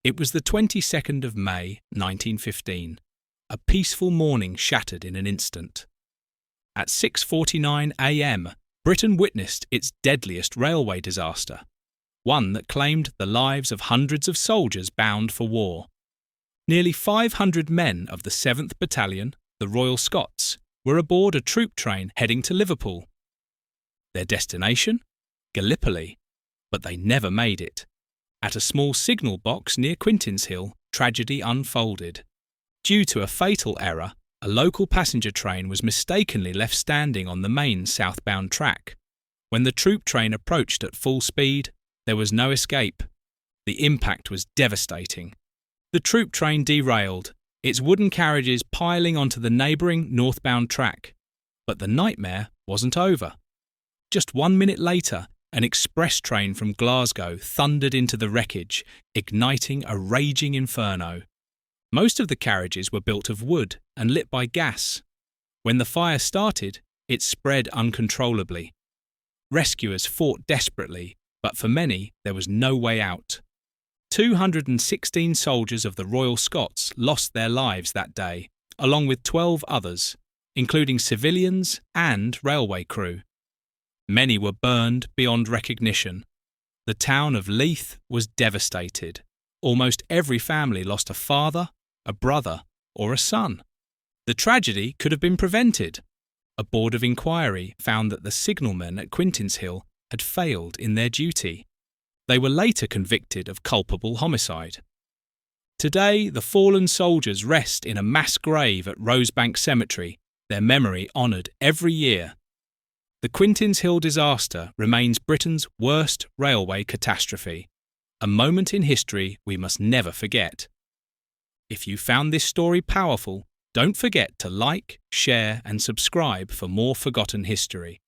It was the 22nd of May, 1915. A peaceful morning shattered in an instant. At 6:49 a.m., Britain witnessed its deadliest railway disaster, one that claimed the lives of hundreds of soldiers bound for war. Nearly 500 men of the 7th Battalion, the Royal Scots, were aboard a troop train heading to Liverpool. Their destination? Gallipoli, but they never made it. At a small signal box near Quintinshill, tragedy unfolded. Due to a fatal error, a local passenger train was mistakenly left standing on the main southbound track. When the troop train approached at full speed, there was no escape. The impact was devastating. The troop train derailed, its wooden carriages piling onto the neighbouring northbound track. But the nightmare wasn't over. Just 1 minute later, an express train from Glasgow thundered into the wreckage, igniting a raging inferno. Most of the carriages were built of wood and lit by gas. When the fire started, it spread uncontrollably. Rescuers fought desperately, but for many there was no way out. 216 soldiers of the Royal Scots lost their lives that day, along with 12 others, including civilians and railway crew. Many were burned beyond recognition. The town of Leith was devastated. Almost every family lost a father, a brother, or a son. The tragedy could have been prevented. A board of inquiry found that the signalmen at Quintinshill had failed in their duty. They were later convicted of culpable homicide. Today, the fallen soldiers rest in a mass grave at Rosebank Cemetery, their memory honoured every year. The Quintinshill disaster remains Britain's worst railway catastrophe, a moment in history we must never forget. If you found this story powerful, don't forget to like, share and subscribe for more forgotten history.